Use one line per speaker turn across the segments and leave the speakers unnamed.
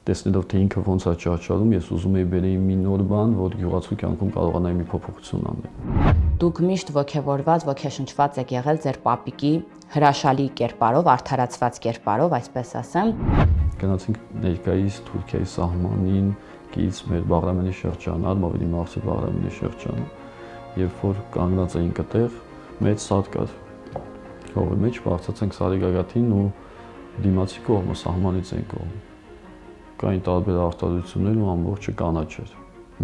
տեսնելով թե ինքը ոնց է ճարճարում, ես ուզում եի բերեի մի նոր բան, որ գյուղացու կյանքում կարողանայի մի փոփոխություն անել։
Դուք միշտ ոգևորված, ոգեշնչված եք եղել ձեր պապիկի հրաշալի կերպարով, արդարացված կերպարով, այսպես ասեմ։
Գնացինք ներկայիս Թուրքիայի սահմանին կից մեր Բաղրամյանի շրջանը, Արմավիրի Մաղցի Բաղրամյանի շրջանը, երբ որ կանգնած էինք այդտեղ, մեծ սատ կար։ Հողի մեջ բարձրացանք Սարի գագաթին ու դիմացի կողմը սահմանից էին կողմը։ Կային տարբեր արտադրություններ ու ամբողջը կանաչ էր։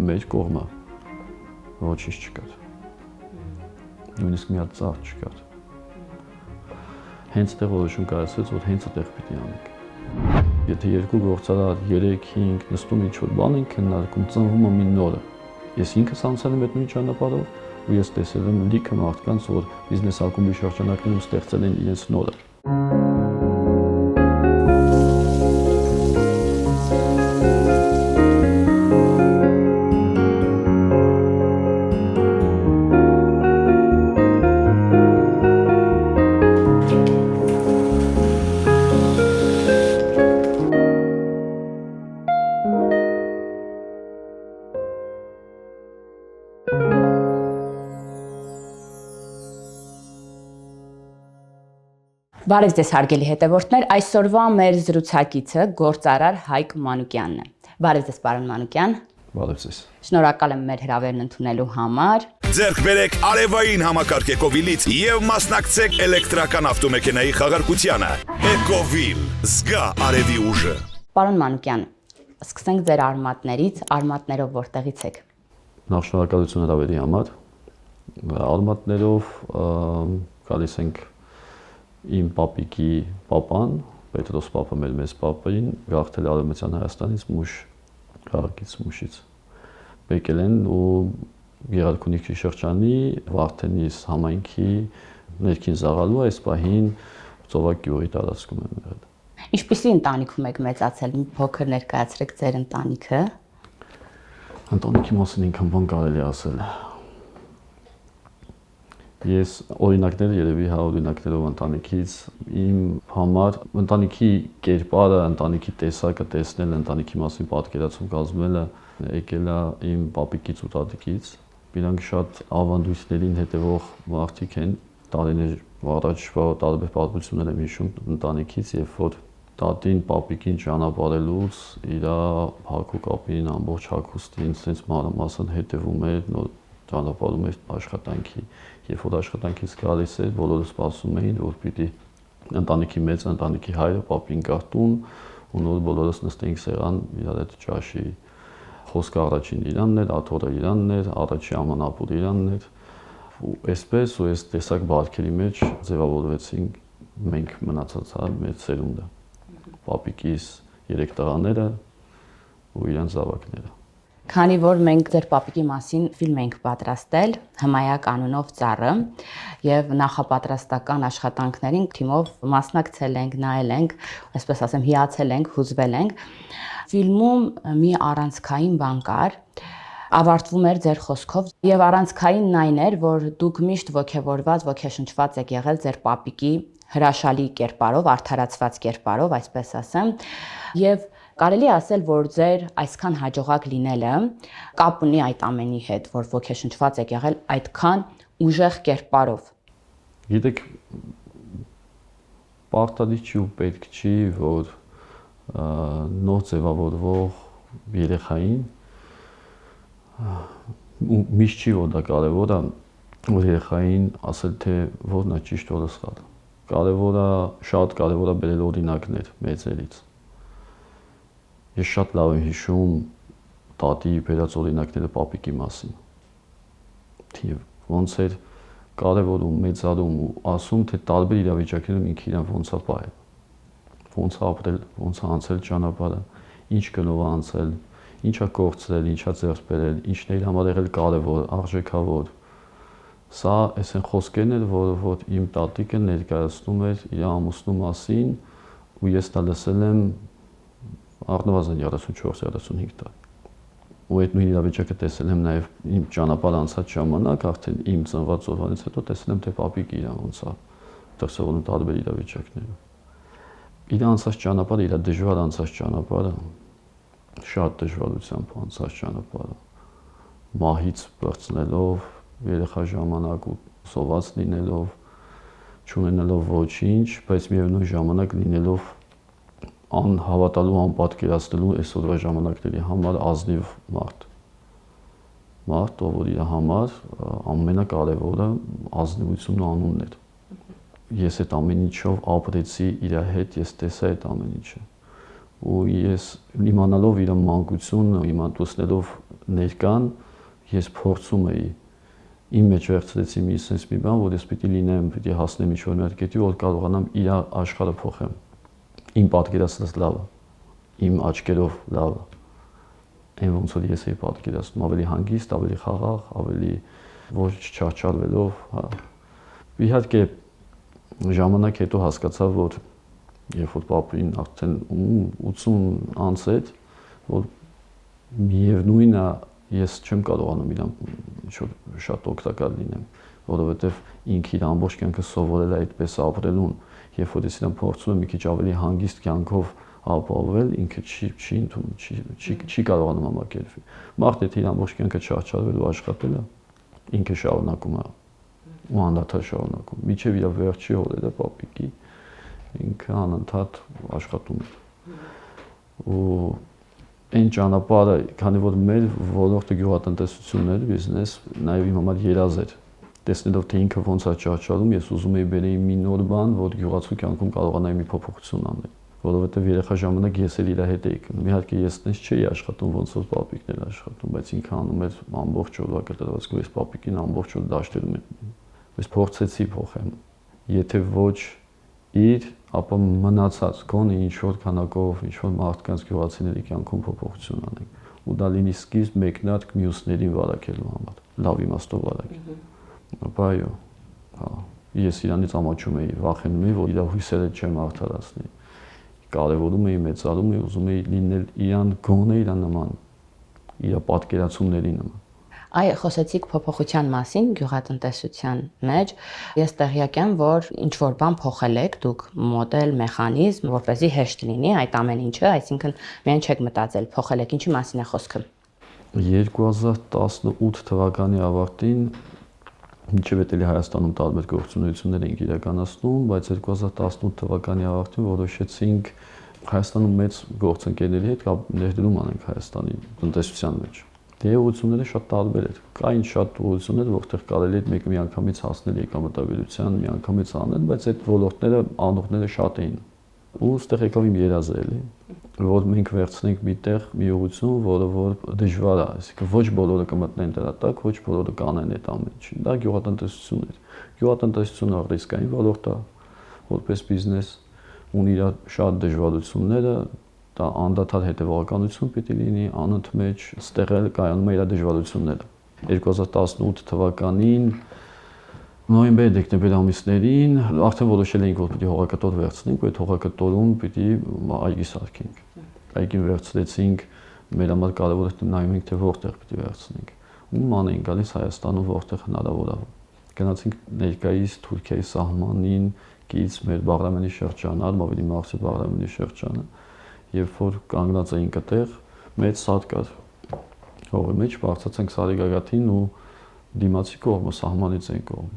Մեր կողմը ոչինչ չկար։ Նույնիսկ մի հատ ծառ չկար։ Հենց այդտեղ որոշում կայացրեց, որ հենց այդտեղ պիտի անենք։ Եթե երկու գործարար 3-5 նստում ինչ-որ բան են քննարկում, ծնվում է մի նորը։ Ես ինքս անցել եմ այդ նույն ճանապարհով ու ես տեսել եմ լիքը մարդկանց, որ բիզնես ակումբի շրջանակներում ստեղծել են իրենց նորը։
Բարև ձեզ հարգելի հետևորդներ, այսօրվա մեր զրուցակիցը գործարար Հայկ Մանուկյանն է։ Բարև ձեզ, պարոն Մանուկյան։
Բարև ձեզ։
Շնորհակալ եմ մեր հրավերն ընդունելու համար։
Ձեռք բերեք արևային համակարգ Էկովիլից եւ մասնակցեք էլեկտրական ավտոմեքենայի խաղարկությանը։ Էկովիլ, զգա արևի ուժը։
Պարոն Մանուկյան, սկսենք ձեր արմատներից, արմատներով որտեղից եք։
Նախ շնորհակալություն հրավերի համար։ Արմատներով գալիս ենք իմ պապիկի պապան, Պետրոս պապը մեր մեծ պապային, գաղթել Արևմտյան Հայաստանից Մուշ, Գարակից Մուշից։ Եկել են ու Գեղարքունիքի շրջանի Վարդենիս համայնքի ներքին զաղալու այս պահին Ծովակ գյուղի տարածքում են եղել։
Ինչպիսի ընտանիքում եք մեծացել, մի փոքր ներկայացրեք ձեր ընտանիքը։
Ընտանիքի մասին ինքան բան կարելի ասել։ Ես օրինակներ երևի օրինակներով ընտանիքից իմ համար ընտանիքի կերպարը, ընտանիքի տեսակը տեսնել, ընտանիքի մասին պատկերացում կազմելը եկել է իմ պապիկից ու տատիկից։ Իրանք շատ ավանդույթներին հետևող մարդիկ են, տարիներ առաջվա տարբեր պատմություններ եմ հիշում ընտանիքից, երբ որ տատին պապիկին ճանապարհելուց իր հագու կապին, ամբողջ հագուստին, sense մանրամասն հետևում էր, նոր ճանապարհում էր աշխատանքի։ Երբ որ աշխատանքից գալիս էր, բոլորը սպասում էին, որ պիտի ընտանիքի մեծ ընտանիքի հայրը պապին գա տուն ու նոր բոլորս նստեինք սեղան իրար հետ ճաշի։ Խոսքը առաջին իրանն էր, աթոռը իրանն էր, առաջի ամանապուրը իրանն էր։ Ու այսպես ու այս տեսակ բարքերի մեջ ձևավորվեցինք մենք մնացած մեր սերունդը։ Պապիկիս 3 տղաները ու իրանց զավակները։
Քանի որ մենք ձեր պապիկի մասին ֆիլմ ենք պատրաստել Հմայակ անունով ծառը եւ նախապատրաստական աշխատանքներին թիմով մասնակցել ենք, նայել ենք, այսպես ասեմ, հիացել ենք, հուզվել ենք։ Ֆիլմում մի առանցքային բան կար, ավարտվում էր ձեր խոսքով եւ առանցքայինն այն էր, որ դուք միշտ ոգևորված, ոգեշնչված եք եղել ձեր պապիկի հրաշալի կերպարով, արդարացված կերպարով, այսպես ասեմ, եւ կարելի է ասել, որ ձեր այսքան հաջողակ լինելը կապ ունի այդ ամենի հետ, որ ոգեշնչված եք եղել այդքան ուժեղ կերպարով։
Գիտեք, պարտադիր չի ու պետք չի, որ նոր ձևավորվող երեխային ու միշտ չի, որ դա կարևոր է, որ երեխային ասել, թե որն է ճիշտ, որը սխալ։ Շատ կարևոր է բերել օրինակներ մեծերից։ Ես շատ լավ եմ հիշում տատի բերած օրինակները պապիկի մասին։ Ոնց էր կարևորում, մեծարում ու ասում, թե տարբեր իրավիճակներում ինքը իրան ոնց է պահել, ոնց է ապրել, ոնց է անցել ճանապարհը, ինչ գնով է անցել, ինչ է կորցրել, ինչ է ձեռք բերել, ինչն է իր համար եղել կարևոր, արժեքավոր։ Սա այս են խոսքերն էր, որ իմ տատիկը ներկայացնում էր իր ամուսնու մասին ու ես դա լսել եմ առնվազն 34-35 տարի։ Ու այդ նույն իրավիճակը տեսել եմ նաև իմ ճանապարհ անցած ժամանակ, արդեն իմ ծնված օրվանից հետո տեսել եմ, թե պապիկը իրան ոնց է դրսևորում տարբեր իրավիճակներում։ Իր անցած ճանապարհը, իր դժվար անցած ճանապարհը շատ դժվարությամբ անցած ճանապարհը։ Մահից բրցնելով, երեխա ժամանակ ու սոված լինելով, չունենալով ոչինչ, բայց միևնույն ժամանակ լինելով անհավատալու, անպատկերացնելու այսօրվա ժամանակների համար ազնիվ մարդ, ով իր համար ամենակարևորը ազնիվությունն ու անունն էր։ Ես այդ ամեն ինչով ապրեցի իր հետ, ես տեսա այդ ամեն ինչը։ Ու ես իմանալով իր մանկությունը, իմացնելով ներկան, ես փորձում էի իմ մեջ վերցրեցի մի sense մի բան, որ ես պիտի լինեմ, պիտի հասնեմ ինչ-որ մի կետի, որ կարողանամ իր աշխարհը փոխեմ։ Իմ պատկերացրած լավը, իմ աչքերով լավը։ Այն ոնց որ ես էի պատկերացնում, ավելի հանգիստ, ավելի խաղաղ, ավելի ոչ չարչարվելով, հա։ Իհարկե ժամանակ հետո հասկացա, որ երբ որ պապին արդեն 80 անց էր, որ միևնույնն է ես չեմ կարողանում իրան ինչ-որ շատ օգտակար լինեմ, որովհետև ինքը իր ամբողջ կյանքը սովորել է այդպես ապրելուն, երբ որ ես իրան փորձում եմ մի քիչ ավելի հանգիստ կյանքով ապահովել, ինքը չի ընդունում, չի կարողանում համակերպվել։ Մարդը եթե իր ամբողջ կյանքը չարչարվել ու աշխատել է, ինքը շարունակում է ու անդադար շարունակում։ Մինչև իր վերջի օրերը պապիկի ինքը անընդհատ աշխատում է։ Ու այն ճանապարհը, քանի որ մեր ոլորտը գյուղատնտեսությունն էր, բիզնես, նաև իմ համար երազ էր։ Տեսնելով թե ինքը ոնց է ճարճարում, ես ուզում էի բերեի մի նոր բան, որ գյուղացու կյանքում կարողանայի մի փոփոխություն անել, որովհետև երեխա ժամանակ ես էլ իր հետ էի գնում։ Իհարկե ես տենց չէի աշխատում, ոնց որ պապիկն էր աշխատում, բայց ինքը անում էր ամբողջ օրվա կտրվածքով, ես պապիկին ամբողջ օր դաշտերում եմ։ Ես փորձեցի փոխեմ։ Եթե ոչ իր, ապա մնացած գոնե ինչ-որ քանակով, ինչ-որ մարդկանց գյուղացիների կյանքում փոփոխություն անենք։ Ու դա լինի սկիզբ մեկնարկ մյուսներին վարակելու համար, լավ իմաստով վարակել։ Ապա այո, հա, ես իրանից ամաչում էի, վախենում էի, որ իր հույսերը չեմ արդարացնի։ Կարևորում էի, մեծարում էի, ուզում էի լինել իրան գոնե իր նման, իր պատկերացումների նման։
Այ խոսեցիք փոփոխության մասին գյուղատնտեսության մեջ։ Ես տեղյակ եմ, որ ինչ որ բան փոխել եք դուք մոդել, մեխանիզմ, որպեսզի հեշտ լինի այդ ամեն ինչը, այսինքն միայն չեք մտածել, փոխել եք, ինչի մասին է խոսքը։
2018 թվականի ավարտին մինչև էլի Հայաստանում տարբեր գործունեություններ ենք իրականացնում, բայց 2018 թվականի ավարտին որոշեցինք Հայաստանում մեծ գործընկերների հետ ներդրում անենք Հայաստանի տնտեսության մեջ։ Ուղղությունները շատ տարբեր էր։ Կային շատ ուղղություններ, որտեղ կարելի էր մեկը միանգամից հասնել եկամտաբերության, միանգամից անել, բայց այդ ոլորտները, անողները շատ էին։ Ու ստեղ եկավ իմ երազը էլի, որ մենք վերցնենք միտեղ մի ուղղություն, որը դժվար է, այսինքն ոչ բոլորը կմտնեն դրա տակ, ոչ բոլորը կանեն այդ ամեն ինչը։ Դա գյուղատնտեսություն էր։ Գյուղատնտեսությունը ռիսկային ոլորտ է, որպես բիզնես ունի իր շատ դժվարությունները, դա անդադար հետևողականություն պիտի լինի, անընդմեջ ստեղ էլ կայանում է իր դժվարությունները։ 2018 թվականին նոյեմբեր-դեկտեմբեր ամիսներին արդեն որոշել էինք, որ պիտի հողակտոր վերցնենք, ու այդ հողակտորում պիտի այգի սարքենք։ Այգին վերցրեցինք, մեր համար կարևոր է նայում ենք, թե որտեղ պիտի վերցնենք։ Ու ման էինք գալիս Հայաստանում, որտեղ հնարավոր է։ Գնացինք ներկայիս Թուրքիայի սահմանին կից մեր Բաղրամյանի շրջանը, Արմավիրի Մաղսի Բաղրամյանի շրջանը, երբ որ կանգնած էինք այդտեղ, մեծ սատ կար։ Հողի մեջ բարձրացանք Սարի գագաթին ու դիմացի կողմը սահմանից էին կողմ։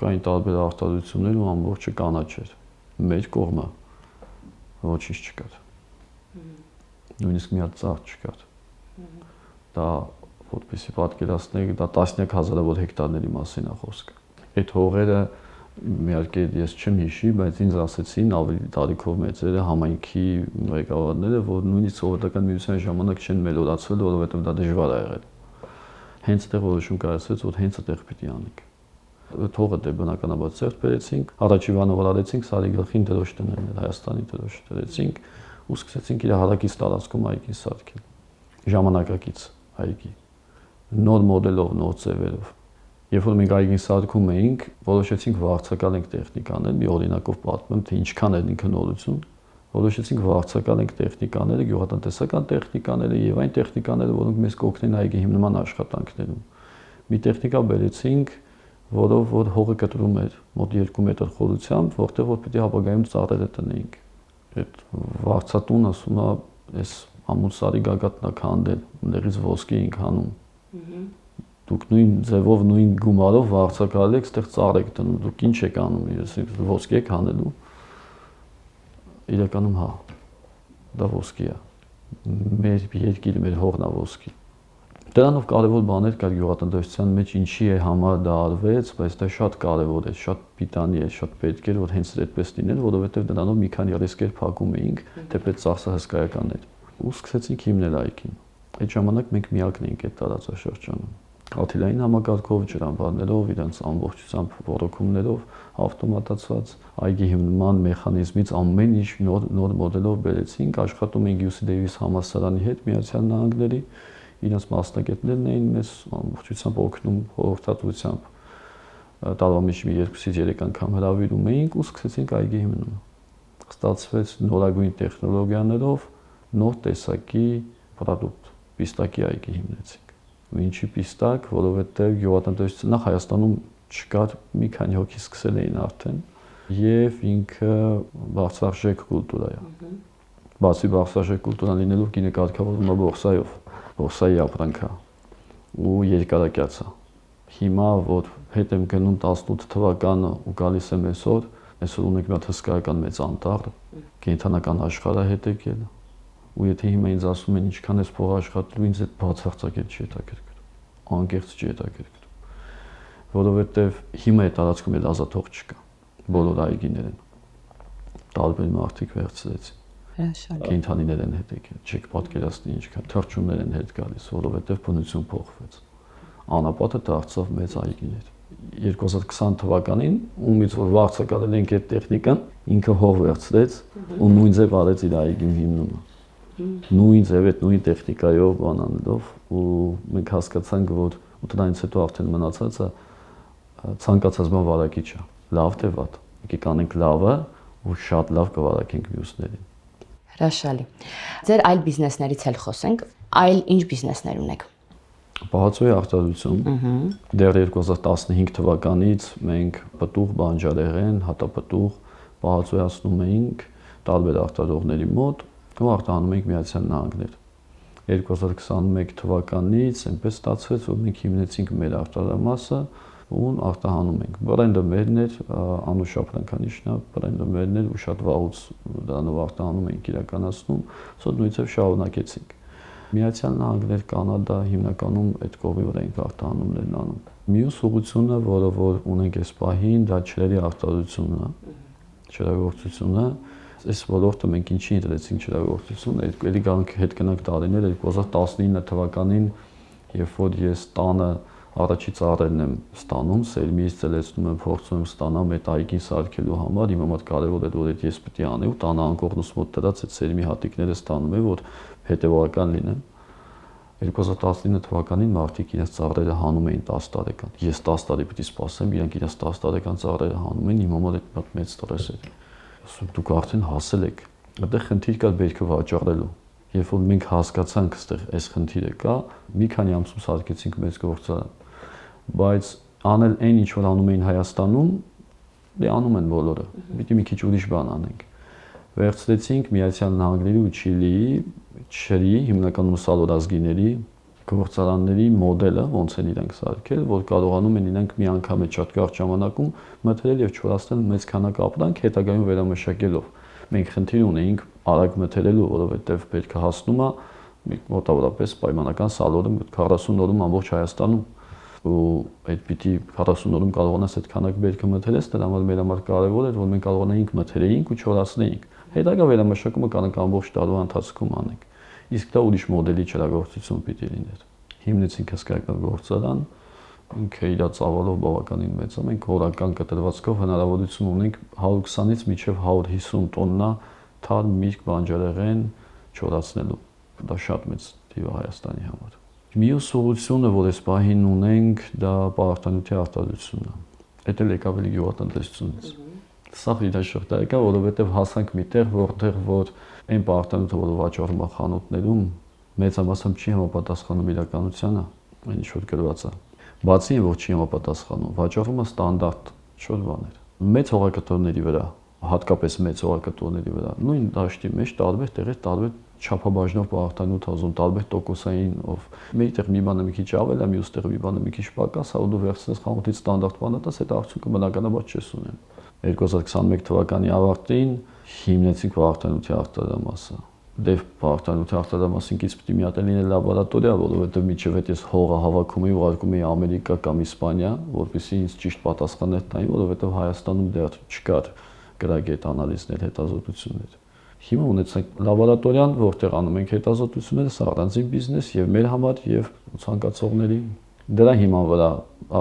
Կային տարբեր արտադրություններ ու ամբողջը կանաչ էր։ Մեր կողմը ոչինչ չկար։ Նույնիսկ մի հատ ծառ չկար։ Դա որպեսզի պատկերացնեք, դա տասնյակ հազարավոր հեկտարների մասին է խոսքը։ Այդ հողերը իհարկե ես չեմ հիշի, բայց ինձ ասեցին ավելի տարիքով մեծերը համայնքի ղեկավարները, որ նույնիսկ սովետական միության ժամանակ չեն մելորացվել, որովհետև դա դժվար է եղել։ Հենց այդտեղ որոշում կայացվեց, որ հենց այդտեղ պիտի անենք։ Թողը դե բնականաբար ծերտ բերեցինք, առաջի բանը որ արեցինք Սարի գլխին դրոշ դնել, Հայաստանի դրոշ դրեցինք ու սկսեցինք իր հարակից տարածքում այգի սարքել։ Ժամանակակից այգի։ Նոր մոդելով, նոր ձևերով։ Երբ որ մենք այգին սարքում էինք, որոշեցինք վարձակալենք տեխնիկաներ, մի օրինակով պատմեմ, թե ինչքան էր ինքը նորություն։ Որոշեցինք վարձակալենք տեխնիկաները, գյուղատնտեսական տեխնիկաները եւ այն տեխնիկաները, որոնք մեզ կօգնեն այգի հիմնման աշխատանքներում։ Մի տեխնիկա բերեցինք, որով որ հողը կտրում էր մոտ 2 մետր խորությամբ, որտեղ որ պիտի ապագայում ծառերը տնեինք։ Այդ վարձատուն ասում է, այս ամուսարի գագաթնա քանդել, ուներից ոսկի ենք հանում։ Դուք նույն ձևով, նույն գումարով վարձակալել եք, այդտեղ ծառ եք դնում, դուք ինչ եք անում, ոսկի եք հանելու։ Իրականում հա, դա ոսկի է։ Մեր երկիրը, մեր հողն է ոսկի։ Դրանով կարևոր բաներ կար գյուղատնտեսության մեջ, ինչի է համար դա արվեց, բայց դա շատ կարևոր է, շատ պիտանի է, շատ պետք էր, որ հենց այդպես լիներ, որովհետև դրանով մի քանի ռիսկեր փակում էինք, թեպետ ծախսը հսկայական էր։ Ու սկսեցինք հիմնել այգին։ Այդ ժամանակ մենք միակն էինք այդ տարածաշրջանում։ Աթիլային համակարգով, ջրամբարներով, իրենց ամբողջությամբ ռոռոկումներով, ավտոմատացված այգի հիմնման մեխանիզմից ամեն ինչ նոր մոդելով բերեցինք, աշխատում էինք UC Davis համալսարանի հետ Միացյալ Նահանգների, իրենց մասնագետներն էին մեզ ամբողջությամբ օգնում խորհրդատվությամբ, տարվա մեջ մի 2-ից 3 անգամ հրավիրում էինք ու սկսեցինք այգի հիմնումը։ Ստացվեց նորագույն տեխնոլոգիաներով նոր տեսակի պրոդուկտ, պիստակի այգի հիմնեցինք։ Ինչի պիստակ, որովհետև գյուղատնտեսությունը Հայաստանում չկար, մի քանի հոգի սկսել էին արդեն, եւ ինքը բարձրարժեք կուլտուրա է։ Բացի բարձրարժեք կուլտուրան լինելով գինը կարգավորվում է բորսայով, բորսայի ապրանք է ու երկարակյաց է։ Հիմա որ հետ եմ գնում 18 թվականը ու գալիս եմ այսօր ունենք մի հատ հսկայական մեծ անտառ, կենթանական աշխարհը հետ եկել։ Ու եթե հիմա ինձ ասում են ինչքան ես փող աշխատելու, ինձ այդ բացարձակել չի հետաքրքրում, անկեղծ չի հետաքրքրում, որովհետև հիմա այդ տարածքում էլ ազատող չկա, բոլոր այգիներ են, տարբեր մարդիկ վերցրեցին, կենդանիներ են հետ եկել, չեք պատկերացնի ինչքան, թռչուններ են հետ գալիս, որովհետև բնություն փոխվեց, անապատը դարձավ մեծ այգիներ։ 2020 թվականին ումից որ վարձակալել ենք այդ տեխնիկան, ինքը հող վերցրեց ու նույն ձև արեց իր այգին հիմնումը։ Նույն ձև այդ նույն տեխնիկայով բանանելով ու մենք հասկացանք, որ դրանից հետո արդեն մնացածը ցանկացած բան վարակիչ է, լավ թե վատ։ Մենք կանենք լավը ու շատ լավ կվարակենք մյուսներին։
Հրաշալի։ Ձեր այլ բիզնեսներից էլ խոսենք, այլ ինչ բիզնեսներ ունեք։
Պահածոյի արտադրություն։ Դեռ 2015 թվականից մենք պտուղ, բանջարեղեն, հատապտուղ պահածոյացնում էինք տարբեր արտադրողների մոտ ու արտահանում էինք Միացյալ Նահանգներ։ 2021 թվականից այնպես ստացվեց, որ մենք հիմնեցինք մեր արտադրամասը ու արտահանում ենք։ Բրենդը մերն էր, Անուշ ապրանքանիշն է, բրենդը մերն էր ու շատ վաղուց դրանով արտահանում էինք իրականացնում, սա նույնիսկ շարունակեցինք։ Միացյալ Նահանգներ, Կանադա հիմնականում այդ կողմի վրա ենք արտահանումներն անում։ Մյուս ուղղությունը, որը որ ունենք այս պահին, դա ջրերի արտադրությունն է, ջրագործությունը։ Այս ոլորտը մենք ինչի դրեցինք ջրագործություն, էլի գանք հետ գնանք տարիներ 2019 թվականին, երբ որ ես տանը առաջի ծառերն եմ ստանում, սերմից ծելեցնում եմ, փորձում եմ ստանամ այդ այգին սարքելու համար, իմ համար կարևոր է որ ես պետք է անեմ ու տանը անկողնուս մոտ դրած այդ սերմի հատիկները ստանում եմ, որ հետևողական լինեմ։ 2019 թվականին մարդիկ իրենց ծառերը հանում էին 10 տարեկան։ Ես 10 տարի պետք է սպասեմ, իրանք իրենց 10 տարեկան ծառերը հանում են, իմ համար այդ մեծ ստրես էր։ Ասում դուք արդեն հասել եք։ Այդտեղ խնդիր կա բերքը վաճառելու։ Երբ որ մենք հասկացանք, այստեղ այս խնդիրը կա, մի քանի ամսում սարքեցինք մեծ գործարան։ Բայց անել այն ինչ որ անում էին Հայաստանում, դե անում են բոլորը։ Պիտի մի քիչ ուրիշ բան անենք։ Վերցրեցինք Միացյալ Նահանգների ու Չիլիի ջրի, հիմնականում սալորազգիների գործարանների մոդելը, ոնց են իրանք սարքել, որ կարողանում են իրանք մի անգամ այդ շատ կարճ ժամանակում մթերել եւ չորացնել մեծ քանակ ապրանք, հետագայում վերամշակելով։ Մենք խնդիր ունեինք արագ մթերելու, որովհետեւ պետք է հասնում է մոտավորապես պայմանական սալորը 40 օրում ամբողջ Հայաստանում ու այդ պիտի 40 օրում կարողանաս այդ քանակ բերքը մթերես, դրա համար մեր համար կարևոր էր, որ մենք կարողանայինք մթերեինք ու չորացնեինք։ Հետագա վերամշակումը կանենք ամբողջ տարվա ընթացքում անենք։ Իսկ դա ուրիշ մոդելի ջրագործություն պիտի լիներ։ Հիմնեցինք հսկայական գործարան, ինքը իր ծավալով բավականին մեծ է, մենք օրական կտրվածքով հնարավորություն ունենք 120-ից մինչև 150 տոննա թարմ միրգ բանջարեղեն չորացնելու։ Դա շատ մեծ թիվ է Հայաստանի համար։ Մյուս ուղղությունը, որ այս պահին ունենք, դա պարարտանյութի արտադրությունն է։ Դա էլ եկավ էլի գյուղատնտեսությունից։ Սա իրաշղթա եկա, որովհետև հասանք միտեղ, որտեղ որ այն պարարտանյութը, որը վաճառվում է խանութներում, մեծամասամբ չի համապատասխանում իրականությանը, այն ինչ որ գրված է։ Բացի այն, որ չի համապատասխանում, վաճառվում է ստանդարտ շուտ բաներ։ Մեծ հողակտորների վրա, հատկապես մեծ հողակտորների վրա, նույն դաշտի մեջ տարբեր տեղեր տարբեր չափաբաժնով պարտանյութ ուզում տարբեր տոկոսային ով մեկտեղ մի բանը մի քիչ ավել է, մյուստեղ մի բանը մի քիչ պակաս, հա դու վերցնես խանութից ստանդարտ բանը տաս, այդ արդյունքը բնականաբար չես ունեն։ 2021 թվականի ավարտին հիմնեցինք պարտանյութի արտադրամասը։ Դեպ պարտանյութի արտադրամասինքից պիտի մի հատ լինի լաբորատորիա, որովհետև միջև այդ ես հողը հավաքում էի, ուղարկում էի Ամերիկա կամ Իսպանիա, որպեսզի ինձ ճիշտ պատասխաններ տային, որովհետև Հայաստանում դեռ չկար գրագետ անալիզներ, հետազոտություններ։ Հիմա ունեցանք լաբորատորիան, որտեղ անում ենք հետազոտությունները, սա առանձին բիզնես եւ մեր համար եւ ցանկացողների։ Դրա հիման վրա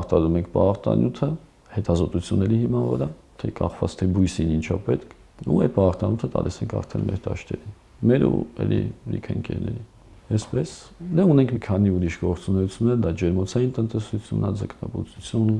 արտադրում ենք պարտանյութը, հետազոտությունների հիման վրա, թե կախված թե բույսին ինչա պետք, ու այդ պարտանյութը տալիս ենք արդեն մեր դաշտերին։ Մեր ու էլի լիքենկերների։ Այսպես, դե ունենք մի քանի ուրիշ գործունեություններ, դա ջերմոցային տնտեսություն, ձկնաբուծություն,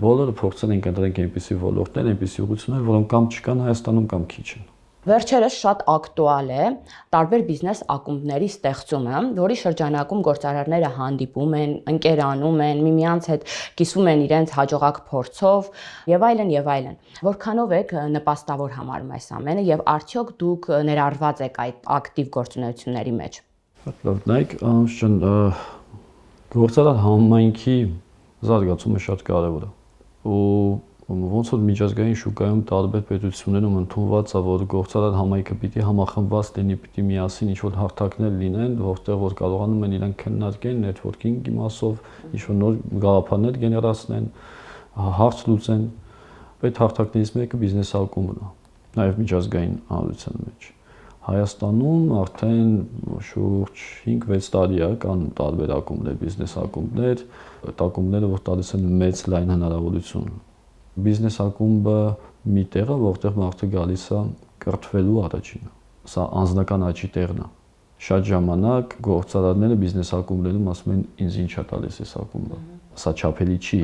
բոլորը փորձել ենք ընտրենք այնպիսի ոլորտներ, այնպիսի ուղղություններ, որոնք կամ չկան Հայաստանում, կամ քիչ են։
Վերջերս շատ ակտուալ է տարբեր բիզնես ակումբների ստեղծումը, որի շրջանակում գործարարները հանդիպում են, ընկերանում են, միմյանց հետ կիսվում են իրենց հաջողակ փորձով եւ այլն եւ այլն։ Որքանով եք նպաստավոր համարում այս ամենը եւ արդյոք դուք ներառված եք այդ ակտիվ գործունեությունների մեջ։
Լավ, նայեք, գործարար համայնքի զարգացումը շատ կարեւոր է։ Ու ոնց որ միջազգային շուկայում տարբեր պետություններում ընդունված է, որ գործարար համայնքը պիտի համախմբված լինի, պիտի միասին ինչ-որ հարթակներ լինեն, որտեղ որ կարողանում են իրենք քննարկեն, նետվորքինգի մասով ինչ-որ նոր գաղափարներ գեներացնեն, հարց լուծեն։ Այդ հարթակներից մեկը բիզնես ակումբն է, նաև միջազգային հանրության մեջ։ Հայաստանում արդեն շուրջ 5-6 տարի է կան տարբեր ակումբներ, բիզնես ակումբներ, այդ ակումբները որ տալիս են մեծ լայն հնարավորություն։ Բիզնես ակումբը մի տեղ է, որտեղ մարդը գալիս է կրթվելու առաջինը։ Սա անձնական աճի տեղն է։ Շատ ժամանակ գործարարները բիզնես ակումբներում ասում են ինձ ինչ է տալիս այս ակումբը։ Սա չափելի չի,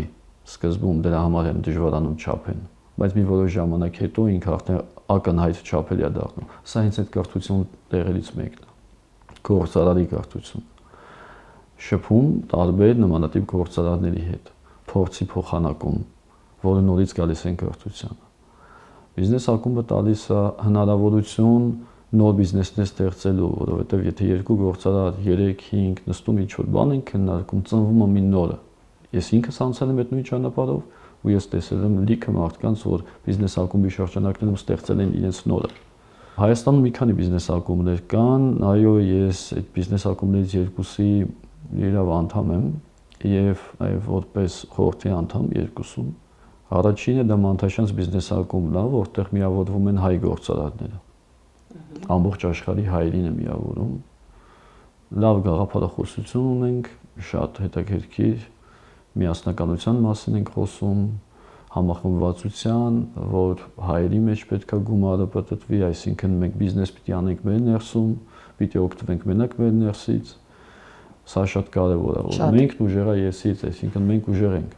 սկզբում դրա համար են դժվարանում չափեն, բայց մի որոշ ժամանակ հետո ինքը արդեն ակնհայտ չափելի է դառնում։ Սա հենց այդ կրթություն տեղերից մեկն է։ Գործարարի կրթություն։ Շփում տարբեր նմանատիպ գործարարների հետ, փորձի փոխանակում, որը նորից գալիս են կրթությանը։ Բիզնես ակումբը տալիս է հնարավորություն նոր բիզնեսներ ստեղծելու, որովհետև եթե երկու գործարար 3-5 նստում ինչ-որ բան են քննարկում, ծնվում է մի նորը։ Ես ինքս անցել եմ այդ նույն ճանապարհով ու ես տեսել եմ լիքը մարդկանց, որ բիզնես ակումբի շրջանակներում ստեղծել են իրենց նորը։ Հայաստանում մի քանի բիզնես ակումբներ կան, այո, ես այդ բիզնես ակումբներից երկուսի իրավ անդամ եմ եւ այո որպես խորհրդի անդամ երկուսում։ Առաջինը դա Մանթաշյանց բիզնես ակումբն է, որտեղ միավորվում են հայ գործարարները։ Ամբողջ աշխարհի հայերին է միավորում։ Լավ գաղափարախոսություն ունենք, շատ հետաքրքիր միասնականության մասին ենք խոսում, համախմբվածության, որ հայերի մեջ պետք է գումարը պատտվի, այսինքն մենք բիզնես պիտի անենք մեր ներսում, պիտի օգտվենք մենակ մեր ներսից։ Սա շատ կարևոր է, որ մենք ուժեղա եսից, այսինքն մենք ուժեղ ենք,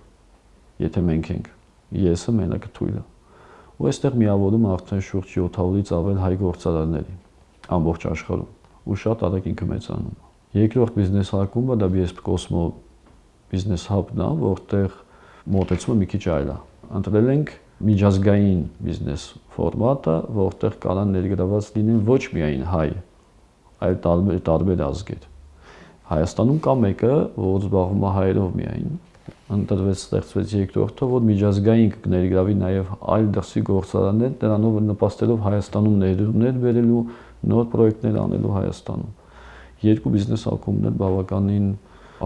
եթե մենք ենք, եսը մենակը թույլը։ Ու այստեղ միավորում արդեն շուրջ 700-ից ավել հայ գործարարների ամբողջ աշխարհում, ու շատ արագ ինքը մեծանում է։ Երկրորդ բիզնես ակումբը դա BSP Cosmo բիզնես հաբն է, որտեղ մոտեցումը մի քիչ այլ է։ Ընտրել ենք միջազգային բիզնես ֆորմատը, որտեղ կարան ներգրաված լինեն ոչ միայն հայ, այլ տարբեր ազգեր։ Հայաստանում կա մեկը, որ զբաղվում է հայերով միայն, ստեղծվեց երկրորդը, որ միջազգային կներգրավի նաև այլ դրսի գործարաններ, դրանով նպաստելով Հայաստանում ներդրումներ բերելու, նոր պրոյեկտներ անելու Հայաստանում։ Երկու բիզնես ակումբներ բավականին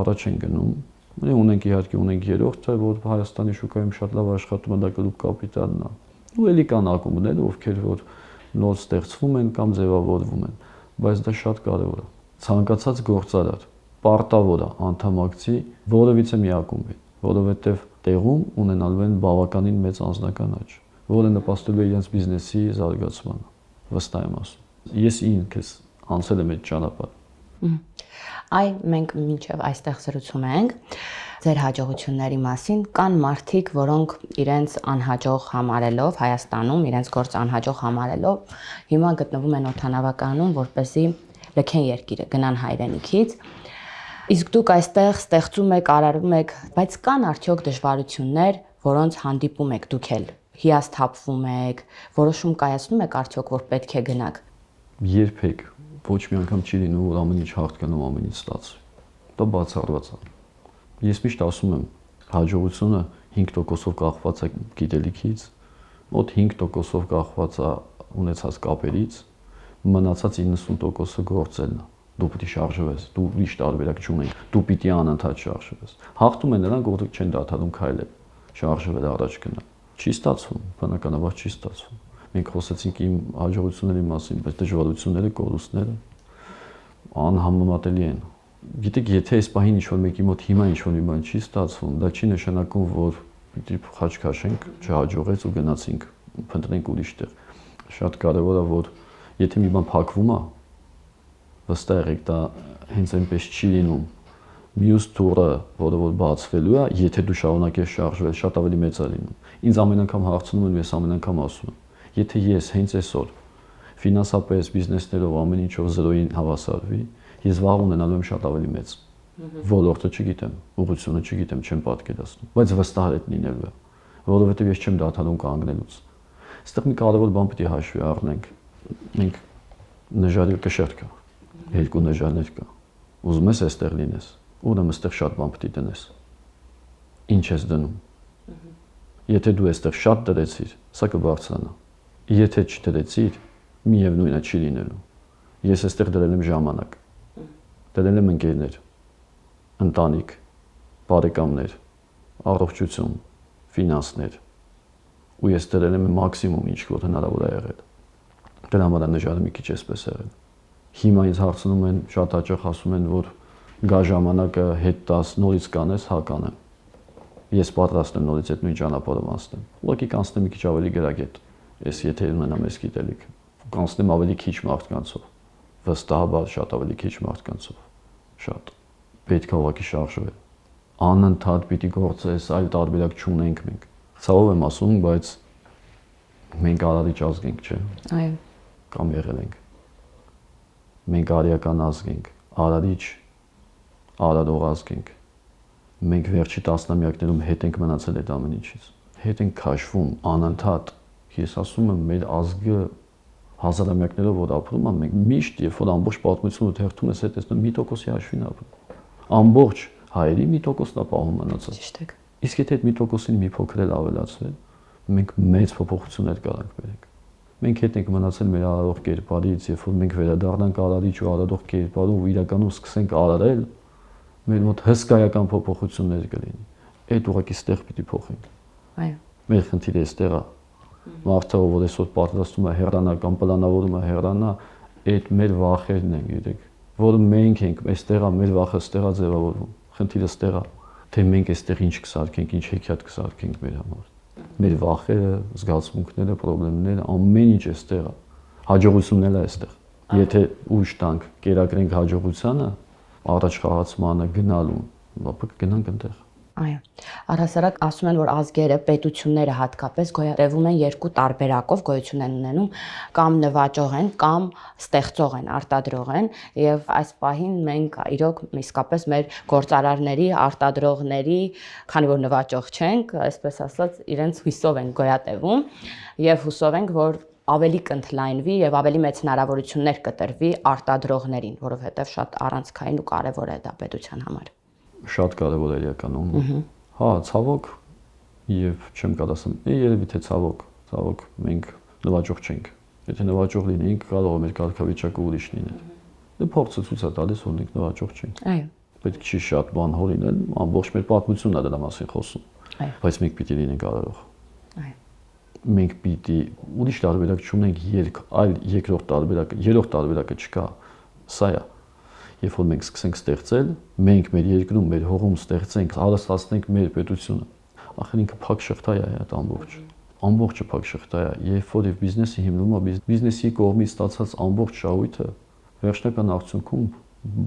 առաջ են գնում։ Ունենք իհարկե երրորդը, որ Հայաստանի շուկայում շատ լավ աշխատում է, դա Գլուբ Կապիտալն է։ Ու էլի կան ակումբներ, ովքեր որ նոր ստեղծվում են կամ ձևավորվում են, բայց դա շատ կարևոր է։ Ցանկացած գործարար պարտավոր է անդամակցի որևիցե մի ակումբի, որովհետև տեղում ունենալու են բավականին մեծ անձնական աճ, որը նպաստելու է իրենց բիզնեսի զարգացմանը, վստահ եմ ասում։ Ես ինքս անցել եմ այդ ճանապարհը։
Այ մենք մինչև այստեղ զրուցում ենք ձեր հաջողությունների մասին, կան մարդիկ, որոնք իրենց անհաջող համարելով Հայաստանում, իրենց գործ անհաջող համարելով հիմա գտնվում են օդանավականում, որպեսզի լքեն երկիրը, գնան հայրենիքից։ Իսկ դուք այստեղ ստեղծում եք, արարում եք, բայց կան արդյոք դժվարություններ, որոնց հանդիպում եք դուք էլ, հիասթափվում եք, որոշում կայացնում եք արդյոք, որ պետք է գնաք։
Երբեք, Ոչ մի անգամ չի լինում, որ ամեն ինչ հարթ կանում, ամեն ինչ ստացվի։ Դա բացառված է։ Ես միշտ ասում եմ, հաջողությունը 5%-ով կախված է գիտելիքից, մոտ 5%-ով կախված է ունեցած կապերից, մնացած 90%-ը գործելն է։ Դու պիտի շարժվես, դու ուրիշ տարբերակ չունես, դու պիտի անընդհատ շարժվես։ Հաղթում են նրանք, որ չեն դադարում քայլել, շարժվել առաջ գնալ։ Չի ստացվում, բնականաբար չի ստացվում։ Մենք խոսեցինք իմ հաջողությունների մասին, բայց դժվարությունները, կորուստները անհամեմատելի են։ Գիտեք, եթե այս պահին ինչ-որ մեկի մոտ հիմա ինչ-որ մի բան չի ստացվում, դա չի նշանակում, որ պիտի խաչ քաշենք, չհաջողեց ու գնացինք, փնտրենք ուրիշ տեղ։ Շատ կարևոր է, որ եթե մի բան փակվում է, վստահ եղեք, դա հենց այնպես չի լինում։ Մյուս տուրը, որը որ բացվելու է, եթե դու շարունակես շարժվել, շատ ավելի մեծ է լինում։ Ինձ ամեն անգամ հարցնում են, ես ամեն անգամ ասում եմ, եթե ես հենց այսօր ֆինանսապես, բիզնեսներով ամեն ինչով զրոյին հավասարվի, ես վաղ ունենալու եմ շատ ավելի մեծ ոլորտը չգիտեմ, ուղղությունը չգիտեմ, չեմ պատկերացնում, բայց վստահ է լինելու է, որովհետև ես չեմ դադարում կանգնելուց։ Այստեղ մի կարևոր բան պետք է հաշվի առնենք։ Մենք նժարի կշերտ կա, երկու նժարներ կա։ Ուզում ես այստեղ լինես, ուրեմն այստեղ շատ բան պետք է դնես։ Ինչ ես դնում։ Եթե դու այստեղ շատ դրեցիր, սա կբարձրանա։ Եթե չդրեցիր, միևնույնն է չի լինելու։ Ես այստեղ դրել եմ ժամանակ, դրել եմ ընկերներ, ընտանիք, բարեկամներ, առողջություն, ֆինանսներ, ու ես դրել եմ մաքսիմում ինչ որ հնարավոր է եղել։ Դրա համար նժարը մի քիչ էսպես եղել։ Հիմա ինձ հարցնում են, շատ հաճախ ասում են, որ գա ժամանակը հետ տաս, նորից կանես, հա կանեմ։ Ես պատրաստ եմ նորից այդ նույն ճանապարհով անցնեմ։ Ուղղակի կանցնեմ մի քիչ ավելի գրագետ։ Ես եթե ունենամ այս գիտելիքը, կանցնեմ ավելի քիչ մարդկանցով։ Վստահաբար շատ ավելի քիչ մարդկանցով։ Շատ։ Պետք է ուղղակի շարժվել։ Անընդհատ պիտի գործես, այլ տարբերակ չունենք մենք։ Ցավով եմ ասում, բայց մենք արարիչ ազգ ենք, չէ՞։
Այո։
Կամ եղել ենք։ Մենք արիական ազգ ենք, արարիչ, արարող ազգ ենք։ Մենք վերջի տասնամյակներում հետ ենք մնացել այդ ամեն ինչից։ Հետ ենք քաշվում անընդհատ։ Ես ասում եմ, մեր ազգը հազարամյակներով որ ապրում է, մենք միշտ երբ որ ամբողջ պատմությունը թերթում ես, հետո 1%-ի հաշվին ապրում։ Ամբողջ հայերի 1%-ն է պահում մնացած։
Ճիշտ է։
Իսկ եթե այդ 1%-ին մի փոքր էլ ավելացվել, մենք մեծ փոփոխություններ կարանք բերենք։ Մենք հետ ենք մնացել մեր արարող կերպարից, երբ որ մենք վերադառնանք արարիչ ու արարող կերպարով ու իրականում սկսենք արարել, մեր մոտ հսկայական փոփոխություններ կլինի։ Այդ ուղղակի ստեղ պիտի փոխենք։
Այո։
Մեր խնդիրը այստեղ է։ Մարդը, որ այսօր պատրաստում է հեռանա կամ պլանավորում է հեռանա, այդ մեր վախերն են, գիտեք, որ մենք ենք, այստեղ է մեր վախը ստեղ է ձևավորվում։ Խնդիրը ստեղ է, թե մենք այստեղ ինչ կսարքենք, ինչ հեքիաթ կսարքենք մեր համար։ Մեր վախերը, զգացմունքները, խնդիրները, ամեն ինչ այստեղ է։ Հաջողությունն էլ է այստեղ։ Եթե ուժ տանք, կերակրենք հաջողությանը, առաջ խաղացմանը, գնալուն, ապա կգնանք այնտեղ։
Այո։ Առհասարակ ասում են, որ ազգերը, պետությունները հատկապես գոյատևում են երկու տարբերակով, գոյություն են ունենում, կամ նվաճող են, կամ ստեղծող են, արտադրող են, եւ այս պահին մենք իրոք իսկապես մեր գործարարների, արտադրողների, քանի որ նվաճող չենք, այսպես ասած, իրենց հույսով են գոյատևում եւ հուսով ենք, որ ավելի կընդլայնվի եւ ավելի մեծ հնարավորություններ կտրվի արտադրողներին, որովհետեւ շատ առանցքային ու կարեւոր է դա պետության համար։
Շատ կարևոր է իրականում։ Հա, ցավոք եւ չեմ կարող ասեմ, երևի թե ցավոք մենք նվաճող չենք։ Եթե նվաճող լինեինք, կարող է մեր կարգավիճակը ուրիշ լիներ։ Դե փորձը ցույց է տալիս, որ մենք նվաճող չենք։
Այո։
Պետք չի շատ բան հորինել, ամբողջ մեր պատմությունն է դրա մասին խոսում։
Այո։
Բայց մենք պիտի լինենք արարող։
Այո։
Մենք պիտի ուրիշ տարբերակ չունենք, այլ երկրորդ տարբերակը, երրորդ տարբերակը չկա։ Սա է։ Երբ որ մենք սկսենք ստեղծել, մենք մեր երկրում, մեր հողում ստեղծենք, հարստացնենք մեր պետությունը։ Ախր ինքը փակ շղթա է այդ ամբողջը։ Ամբողջը փակ շղթա է։ Երբ որ բիզնեսը հիմնում է, բիզնեսի կողմից ստացած ամբողջ շահույթը վերջնական արդյունքում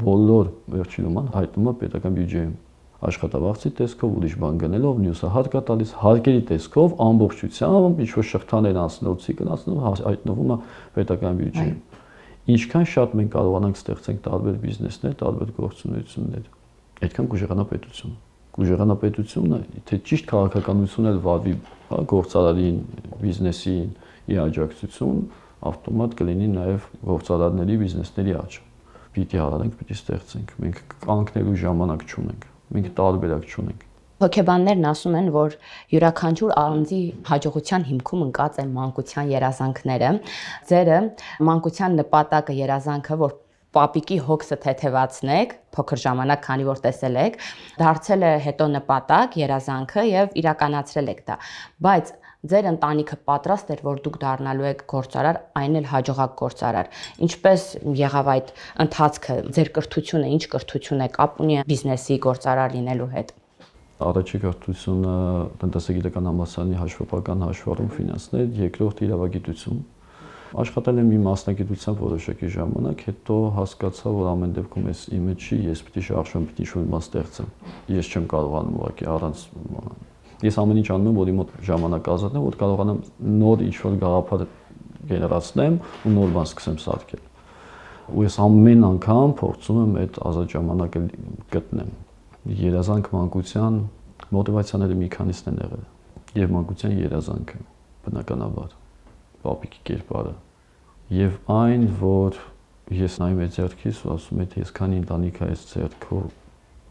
բոլոր վերջինում հայտնում է պետական բյուջեում։ Աշխատավարձի տեսքով, ուրիշ բան գնելով, մյուսը հարկ է տալիս, հարկերի տեսքով ամբողջությամբ ինչ որ շղթաներ անցնելով, ցիկլ անցնելով հայտնվում է պետական բյուջեում։ Ինչքան շատ մենք կարողանանք ստեղծենք տարբեր բիզնեսներ, տարբեր գործունեություններ, այդքան կուժեղանա պետությունը։ Կուժեղանա պետությունը, թե ճիշտ քաղաքականություն էլ վարվի, հա, գործարարին, բիզնեսին, ի աջակցություն, ավտոմատ կլինի նաև գործարարների, բիզնեսների աճ։ Պիտի հարանենք, պիտի ստեղծենք։ Մենք կանգնելու ժամանակ չունենք։ Մենք տարբերակ չունենք։
Հոգեբաններն ասում են, որ յուրաքանչյուր անձի հաջողության հիմքում ընկած են մանկության երազանքները։ Ձերը մանկության նպատակը երազանքը, որ պապիկի հոգսը թեթևացնեք, փոքր ժամանակ, քանի որ տեսել եք, դարձել է հետո նպատակ, երազանքը եւ իրականացրել եք դա։ Բայց ձեր ընտանիքը պատրաստ էր, որ դուք դառնալու եք գործարար, այն էլ հաջողակ գործարար։ Ինչպես եղավ այդ ընթացքը, ձեր կրթությունը, ինչ կրթություն է, կապ ունի բիզնեսի գործարար լինելու հետ։
Առաջի կրթությունը տնտեսագիտական համալսարանի հաշվապահական հաշվառում ֆինանսներ, երկրորդ իրավագիտություն։ Աշխատել եմ իմ մասնագիտությամբ որոշակի ժամանակ, հետո հասկացա, որ ամեն դեպքում ես իմը չի, ես պիտի շարժեմ, պիտի ինչ-որ բան ստեղծեմ։ Ես չեմ կարողանում ուղղակի առանց ես ամեն ինչ անում եմ, որ իմ մոտ ժամանակ ազատեմ, որ կարողանամ նոր ինչ-որ գաղափար գեներացնեմ ու նոր բան սկսեմ սարքել։ Ու ես ամեն անգամ փորձում եմ այդ ազատ ժամանակը գտնեմ։ Երազանք մանկության մոտիվացիաները մի քանիսն են եղել։ Եվ մանկության երազանքը, բնականաբար, պապիկի կերպարը։ Եվ այն, որ ես նայում եմ ձեռքիս ու ասում եմ, թե ես քանի ընտանիք է այս ձեռքով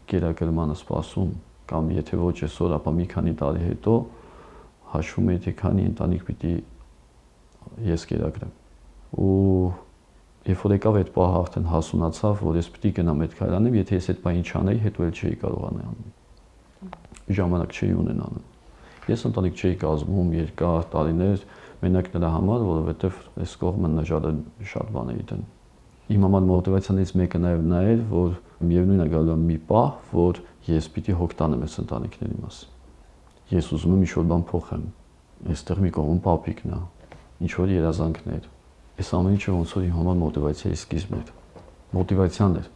գերակրմանը սպասում, կամ եթե ոչ այսօր, ապա մի քանի տարի հետո հաշվում եմ, թե քանի ընտանիք պիտի ես գերակրեմ։ Ու երբ որ եկավ այդ պահը արդեն հասունացավ, որ ես պիտի գնամ այդ քայլ անեմ, եթե ես այդ բանը չանեի, հետո էլ չէի կարողանա անել։ Ժամանակ չէի ունենալու։ Ես ընտանիք չէի կազմում երկար տարիներ մենակ նրա համար, որովհետև այս կողմը նժարը շատ բան էի դեն։ Իմ համար մոտիվացիաներից մեկը նաև նա էր, որ միևնույն է գալու մի պահ, որ ես պիտի հոգ տանեմ այս ընտանիքների մասին։ Ես ուզում եմ ինչ-որ բան փոխեմ։ Այստեղ մի կողմ պապիկն է, ինչ-որ երազանքներ։ Այս ամեն ինչը ոնց որ իմ համար մոտիվացիայի սկիզբն էր։ Մոտիվացիան էր,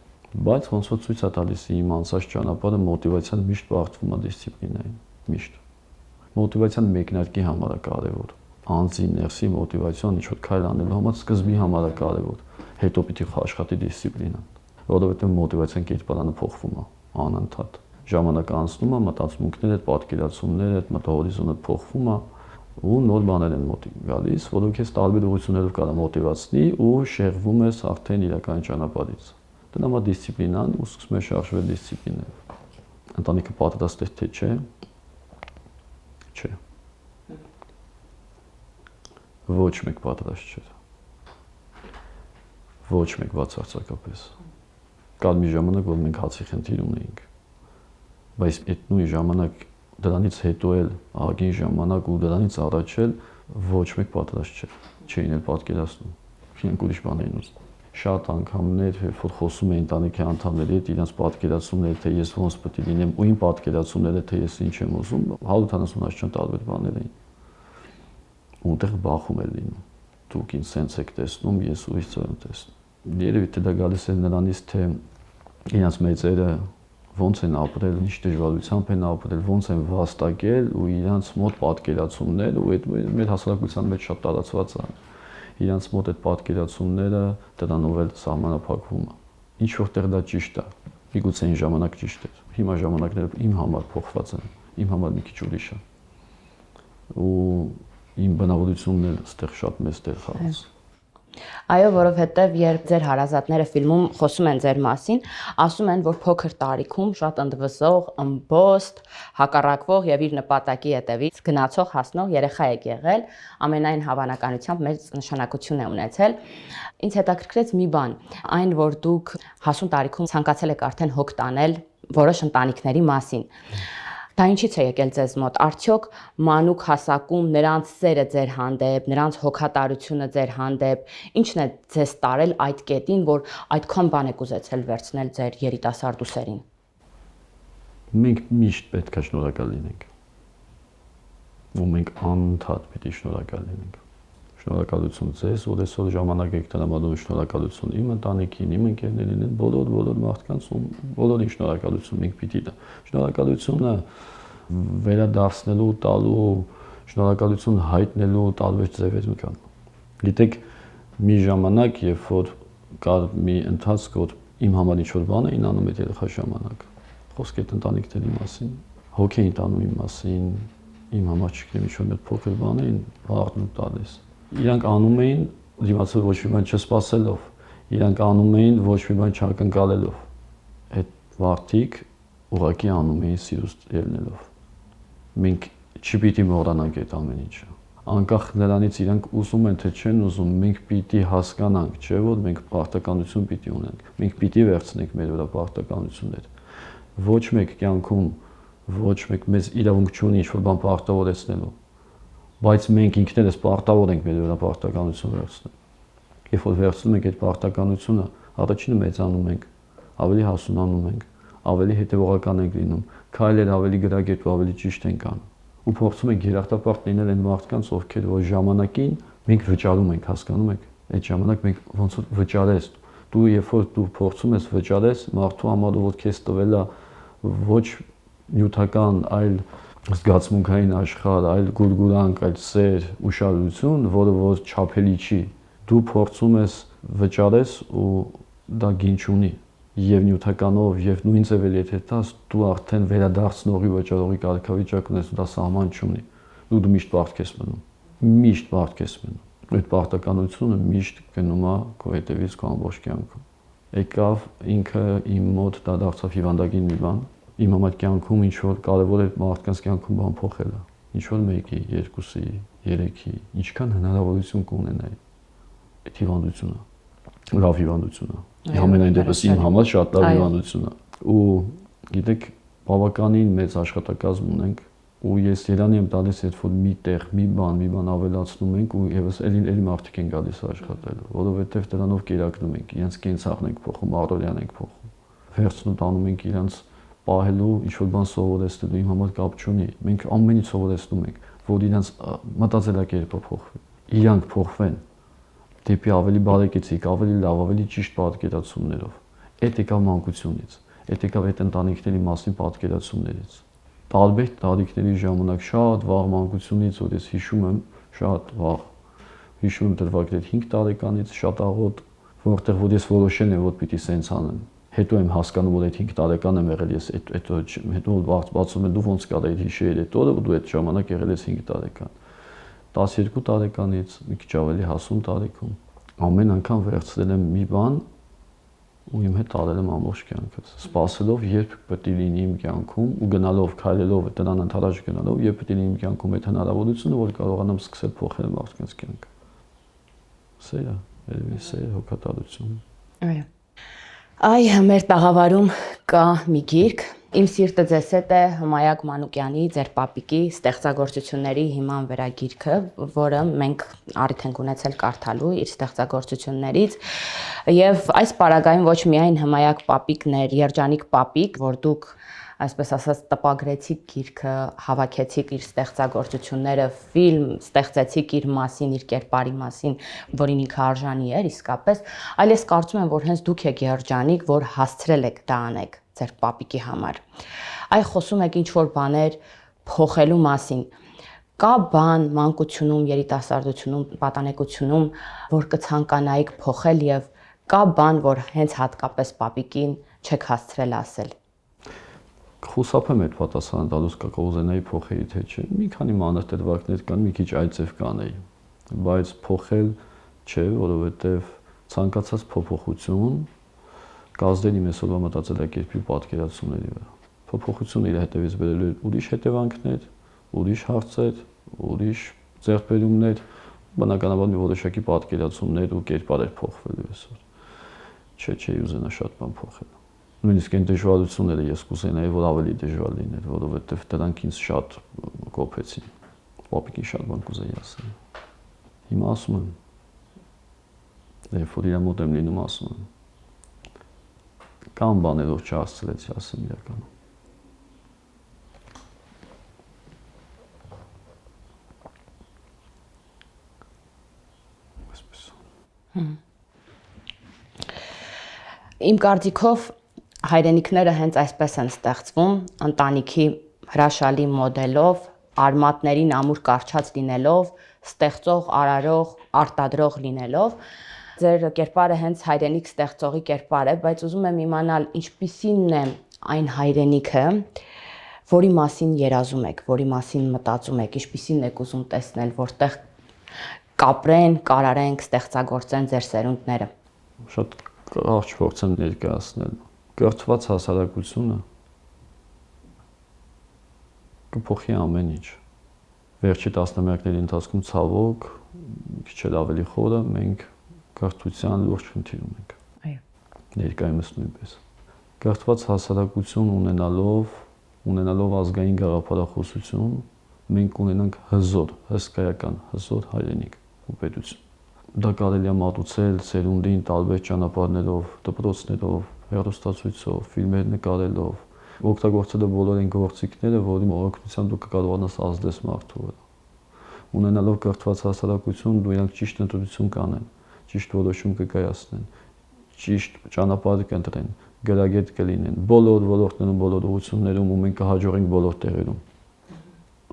բայց ոնց որ ցույց է տալիս իմ անցած ճանապարհը մոտիվացիան միշտ բախվում է դիսցիպլինային, միշտ։ Մոտիվացիան մեկնարկի համար է կարևոր։ Անձի ներսի մոտիվացիան ինչ-որ քայլ անելու համար սկզբի համար է կարևոր։ Հետո պիտի աշխատի դիսցիպլինան, որովհետև մոտիվացիան կերպարանը փոխվում է անընդհատ։ Ժամանակը անցնում է, մտածմունքները, պատկերացումները, մտահորիզոնը փոխվում է ու նոր բաներ են գալիս, որոնք ես տարբեր ուղղություններով կարող մոտիվացնի ու շեղվում ես արդեն իրական ճանապարհից։ Դրանով դիսցիպլինան ու սկսում է շարժվել դիսցիպլինով։ Ընտանիքը պատրաստ է թե չէ։ Չէ։ Ոչ մեկ պատրաստ չէ։ Ոչ մեկ բացարձակապես։ Կար մի ժամանակ, որ մենք հացի խնդիր ունեինք, բայց այդ նույն ժամանակ դրանից հետո էլ ագին ժամանակ ու դրանից առաջ էլ ոչ մեկ պատրաստ չէր, չէին էլ պատկերացնում, իրենք ուրիշ բան էին ուզում։ Շատ անգամներ, երբ որ խոսում էին ընտանիքի անդամների հետ, իրենց պատկերացումները, թե ես ոնց պետք է լինեմ, ու իմ պատկերացումները, թե ես ինչ եմ ուզում, 140 աշճան տարբեր բաներ էին։ Ուտեղ բախում էր լինում։ Դուք ինձ սենց եք տեսնում, ես ուրիշ ձև եմ տեսնում։ Երևի թե դա գալիս է նրանից, թե իրենց մեծերը ոնց են ապրել, ինչ դժվարությամբ են ապրել, ոնց են վաստակել ու իրենց մոտ պատկերացումներ ու այդ մեր հասարակության մեջ շատ տարածված է։ Իրենց մոտ այդ պատկերացումները դրանով էլ սահմանափակվում է։ Ինչ որտեղ դա ճիշտ է։ Միգուցե այն ժամանակ ճիշտ էր։ Հիմա ժամանակները իմ համար փոխված են, իմ համար մի քիչ ուրիշ է։ Ու իմ բնավորությունն էլ այստեղ շատ մեծ դեր խաղաց։
Այո, որովհետև երբ ձեր հարազատները ֆիլմում խոսում են ձեր մասին, ասում են, որ փոքր տարիքում շատ ընդվզող, ըմբոստ, հակառակվող եւ իր նպատակի հետևից գնացող հասնող երեխա եք եղել, ամենայն հավանականությամբ մեծ նշանակություն է ունեցել։ Ինձ հետաքրքրեց մի բան, այն որ դուք հասուն տարիքում ցանկացել եք արդեն հոգ տանել որոշ ընտանիքների մասին։ Դա ինչից է եկել ձեզ մոտ, արդյոք մանուկ հասակում նրանց սերը ձեր հանդեպ, նրանց հոգատարությունը ձեր հանդեպ, ինչն է ձեզ տարել այդ կետին, որ այդքան բան եք ուզեցել վերցնել ձեր երիտասարդ ուսերին։
Մենք միշտ պետք է շնորհակալ լինենք։ Ու մենք անընդհատ պիտի շնորհակալ լինենք։ Շնորհակալություն ձեզ, որ այսօր ժամանակ եք տրամադրում, շնորհակալություն իմ ընտանիքին, իմ ընկերներին, բոլոր մարդկանց ու բոլորին շնորհակալություն մենք պիտի տա։ Շնորհակալությունը վերադարձնելու, տալու, շնորհակալություն հայտնելու տարբեր ձևեր կան։ Գիտեք, մի ժամանակ, երբ որ կար մի ընթացք, որ իմ համար ինչ-որ բան էին անում այդ երեխա ժամանակ, խոսք այդ ընտանիքների մասին, հոգ էին տանում իմ մասին, իմ համար չգիտեմ ինչ-որ փոքր բան էին վաղն ու տալիս։ Իրանք անում էին դիմացը ոչ մի բան չսպասելով, իրանք անում էին ոչ մի բան չակնկալելով։ Այդ մարդիկ ուղղակի անում էին սիրուց ելնելով։ Մենք չպիտի մոռանանք այդ ամեն ինչը։ Անկախ նրանից իրանք ուզում են թե չեն ուզում, մենք պիտի հասկանանք, չէ՞ որ մենք պարտականություն պիտի ունենք։ Մենք պիտի վերցնենք մեր վրա պարտականություններ։ Ոչ մեկ կյանքում ոչ մեկ մեզ իրավունք չունի ինչ-որ բան պարտավորեցնելու, բայց մենք ինքներս պարտավոր ենք մեր վրա պարտականություն վերցնել։ Երբ որ վերցնում ենք այդ պարտականությունը, առաջինը մեծանում ենք, ավելի հասունանում ենք, ավելի հետևողական ենք լինում, քայլեր ավելի գրագետ ու ավելի ճիշտ ենք անում։ Ու փորձում ենք երախտապարտ լինել այն մարդկանց, ովքեր որ ժամանակին մենք վճարում ենք, հասկանում եք, այդ ժամանակ մենք ոնց որ վճարես, դու երբ որ դու փորձում ես վճարես մարդու համար, որ քեզ տվել է ոչ նյութական, այլ զգացմունքային աշխարհ, այլ գուրգուրանք, այլ սեր, ուշադրություն, որը որ չափելի չի, դու փորձում ես վճարես ու դա գին չունի։ Եվ նյութականով եւ նույն ձևել եթե տաս դու արդեն վերադարձնողի վճարողի կարգավիճակ ունես ու դա սահման չունի ու դու միշտ պարտք ես մնում այդ պարտականությունը միշտ գնում է քո հետևից քո ամբողջ կյանքում եկավ ինքը իմ մոտ դա դարձավ հիվանդագին մի բան իմ համար կյանքում ինչ որ կարևոր է մարդկանց կյանքում բան փոխելը ինչ որ մեկի, երկուսի, երեքի ինչքան հնարավորություն կունենայի այդ հիվանդությունը լավ հիվանդությունը Ամենայն դեպս իմ համար շատ լավ հիվանդություն է ու գիտեք բավականին մեծ աշխատակազմ ունենք ու ես Երանի եմ տալիս երբ որ մի տեղ մի բան ավելացնում ենք ու եւս էլի մարդիկ են գալիս աշխատելու որովհետեւ դրանով կերակրում ենք իրենց կենցաղն ենք փոխում առօրյան ենք փոխում վերցնում տանում ենք իրենց պահելու ինչ որ բան սովորեցնելու իմ համար կապ չունի մենք ամեն ինչ սովորեցնում ենք որ իրենց մտածելակերպը փոխվի իրանք փոխվեն դեպի ավելի բարեկեցիկ, ավելի լավ, ավելի ճիշտ պատկերացումներով։ Այդ եկավ մանկությունից, այդ եկավ այդ ընտանիքների մասին պատկերացումներից։ Տարբեր տարիքների ժամանակ շատ վաղ մանկությունից, որ ես հիշում եմ, շատ վաղ։ Հիշում եմ դրվագներ 5 տարեկանից, շատ աղոտ, որտեղ որ ես որոշել եմ, որ պիտի սենց անեմ։ Հետո եմ հասկանում, որ այդ 5 տարեկան եմ եղել ես, հետո բացում եմ դու ոնց կարելի հիշել այդ օրը, ու դու այդ ժամանակ եղել ես 5 տարեկան։ 12 տարեկանից մի քիչ ավելի հասուն տարիքում ամեն անգամ վերցրել եմ մի բան ու իմ հետ տարել եմ ամբողջ կյանքս սպասելով երբ պետք է լինի իմ կյանքում ու գնալով քայլելով դրան ընդառաջ գնալով երբ պետք է լինի իմ կյանքում այդ հնարավորությունը որ կարողանամ սկսել փոխել մարդկանց կյանքը սերը երևի սեր հոգատարություն
այ մեր տաղավարում կա մի գիրք Իմ սիրտը ձեզ հետ է Հմայակ Մանուկյանի ձեր պապիկի ստեղծագործությունների հիման վերագիրքը, որը մենք առիթ ենք ունեցել կարդալու իր ստեղծագործություններից եւ այս պարագայում ոչ միայն Հմայակ պապիկն էր, երջանիկ պապիկ, որ դուք այսպես ասած տպագրեցիք գիրքը, հավաքեցիք իր ստեղծագործությունները, ֆիլմ ստեղծեցիք իր մասին, իր կերպարի մասին, որին ինքը արժանի էր իսկապես, այլ ես կարծում եմ, որ հենց դուք եք երջանիկ, որ հասցրել եք դա անեք ձեր պապիկի համար։ Այ խոսում եք ինչ-որ բաներ փոխելու մասին։ Կա բան մանկությունում, երիտասարդությունում, պատանեկությունում, որ կցանկանայիք փոխել եւ կա բան, որ հենց հատկապես պապիկին չեք հասցրել ասել։
Խուսափեմ այդ պատասխանը տալուց կուզենայի փոխեի թե չէ։ Մի քանի մանր դրվագներ կան, մի քիչ այցև կանեի, բայց փոխել չէ, որովհետեւ ցանկացած փոփոխություն կազդեն իմ այսօրվա մտածելակերպի պատկերացումների վրա։ Փոփոխությունը իր հետևից բերելու է ուրիշ հետևանքներ, ուրիշ հարցեր, ուրիշ ձեռքբերումներ, բնականաբար մի որոշակի պատկերացումներ ու կերպարեր փոխվելու այսօր։ Չէ, ուզենա շատ բան փոխել։ Նույնիսկ այն դժվարությունները ես կուզենայի, որ ավելի դժվար լիներ, որովհետև դրանք ինձ շատ կոփեցին։ Պապիկին շատ բան կուզեի ասել։ Հիմա ասում եմ, երբ որ իր մոտ եմ լինում, ասում եմ Կան բաներով չհասցրեցի ասեմ իրականում։
Իմ կարծիքով հայրենիքները հենց այսպես են ստեղծվում, ընտանիքի հրաշալի մոդելով, արմատներին ամուր կարճած լինելով, ստեղծող, արարող, արտադրող լինելով Ձեր կերպարը հենց հայրենիք ստեղծողի կերպար է, բայց ուզում եմ իմանալ ինչպիսին է այն հայրենիքը, որի մասին երազում եք, որի մասին մտածում եք, ինչպիսին եք ուզում տեսնել, որտեղ կապրեն, կարարենք, ստեղծագործեն ձեր սերունդները։
Շատ կարճ փորձեմ ներկայացնել։ Կրթված հասարակությունը կփոխի ամեն ինչ։ Վերջի տասնամյակների ընթացքում ցավոք, քիչ էլ ավելի խորը մենք կրթության լուրջ խնդիր ունենք։
Այո։
Ներկայումս նույնպես։ Կրթված հասարակություն ունենալով ազգային գաղափարախոսություն, մենք ունենանք հսկայական հզոր հայրենիք ու պետություն։ Դա կարելի է մատուցել սերունդին տարբեր ճանապարհներով, դպրոցներով, հեռուստացույցով, ֆիլմեր նկարելով, օգտագործելով բոլոր այն գործիքները, որի օգնությամբ դու կկարողանաս ազդես մարդու վրա։ Ունենալով կրթված հասարակություն, դու իրանք ճիշտ ընտրություն կանեն, ճիշտ որոշում կկայացնեն, ճիշտ ճանապարհ կընտրեն, գրագետ կլինեն, բոլոր ոլորտներում, բոլոր ուղղություններում ու մենք կհաջողենք բոլոր տեղերում։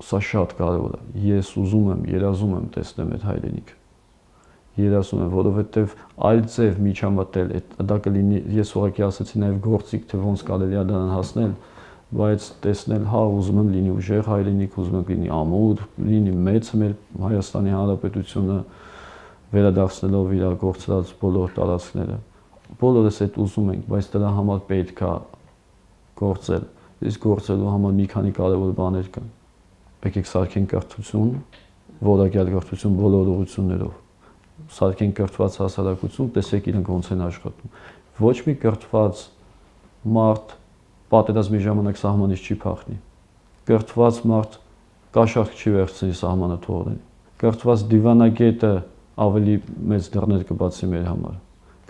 Սա շատ կարևոր է։ Ես ուզում եմ, երազում եմ տեսնել այդ հայրենիքը։ Երազում եմ, որովհետև այլ ձև միջամտել, դա կլինի, ես ուղղակի ասացի նաև գործիք, թե ոնց կարելի է դրան հասնել, բայց տեսնել, հա, ուզում եմ լինի ուժեղ հայրենիք, ուզում եմ լինի ամուր, լինի մեծ մեր Հայաստանի Հանրապետությունը, վերադարձնելով իր գործած բոլոր տարածքները։ Բոլորս այդ ուզում ենք, բայց դրա համար պետք է գործել։ Իսկ գործելու համար մի քանի կարևոր բաներ կան։ Եկեք սարքենք կրթություն, որակյալ կրթություն բոլոր ուղղություններով։ Սարքենք կրթված հասարակություն, տեսեք իրենք ոնց են աշխատում։ Ոչ մի կրթված մարդ պատերազմի ժամանակ սահմանից չի փախնի։ Կրթված մարդ կաշառք չի վերցնի սահմանը թողնի։ Կրթված դիվանագետը ավելի մեծ դռներ կբացի մեր համար։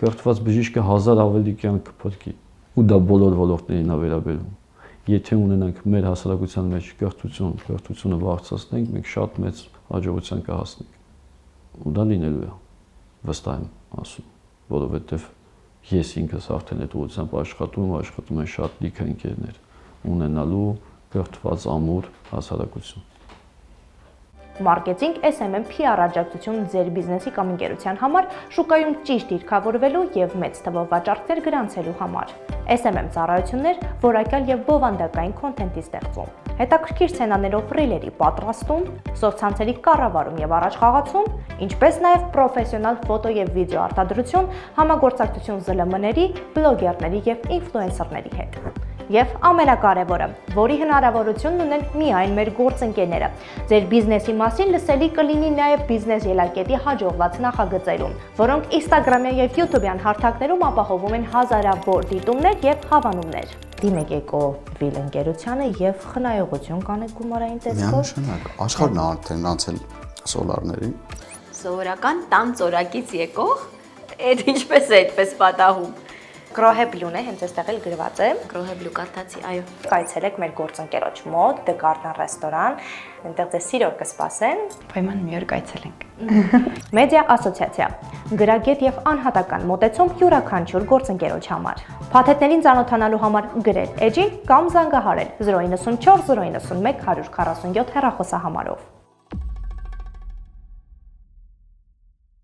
Կրթված բժիշկը 1000 ավելի կյանք կփրկի։ Ու դա բոլոր ոլորտներին է վերաբերում։ Եթե ունենանք մեր հասարակության մեջ կրթությունը բարձրացնենք, մենք շատ մեծ հաջողության կհասնենք։ Ու դա լինելու է, վստահ եմ ասում, որովհետև ես ինքս արդեն այդ ուղղությամբ աշխատում են շատ լիքը ընկերներ, ունենալու կրթված ամուր հասարակություն։
Մարքեթինգ, SMM, PR աջակցություն ձեր բիզնեսի կամ ընկերության համար, շուկայում ճիշտ դիրքավորվելու եւ մեծ թվով վաճառքներ գրանցելու համար։ SMM ծառայություններ, որակյալ եւ բովանդակային քոնթենտի ստեղծում, հետաքրքիր սցենաներով ռիլերի պատրաստում, սոցցանցերի կառավարում եւ առաջխաղացում, ինչպես նաեւ պրոֆեսիոնալ ֆոտո եւ վիդեո արտադրություն, համագործակցություն ԶԼՄ-ների, բլոգերների եւ ինֆլուենսերների հետ։ Եվ ամենակարևորը, որի հնարավորությունն ունեն միայն մեր գործընկերները։ Ձեր բիզնեսի մասին լսելի կլինի նաև բիզնես ելակետի հաջողված նախագծերում, որոնք Instagram-յան եւ YouTube-յան հարթակներում ապահովում են հազարավոր դիտումներ եւ հավանումներ։ Դիմեք Էկովիլ ընկերությանը եւ խնայողություն կանեք գումարային տեսքով։
Միանշանակ, աշխարհն արդեն անցել սոլարների։
Սովորական տան ծորակից եկող, այդ ինչպես է այդպես պատահում։
Գրոհեբլուն է, հենց այստեղ էլ գրված է։
Գրոհեբլու կարդացի, այո։
Կայցելեք մեր գործընկերոջ մոտ, The Garden ռեստորան, այնտեղ ձեզ սիրով կսպասեն։
Պայման մի օր կայցելենք։
Մեդիա ասոցիացիա։ Գրագետ եւ անհատական մոտեցում յուրաքանչյուր գործընկերոջ համար։ Փաթեթներին ծանոթանալու համար գրել էջին կամ զանգահարել 094 091 147 հեռախոսահամարով։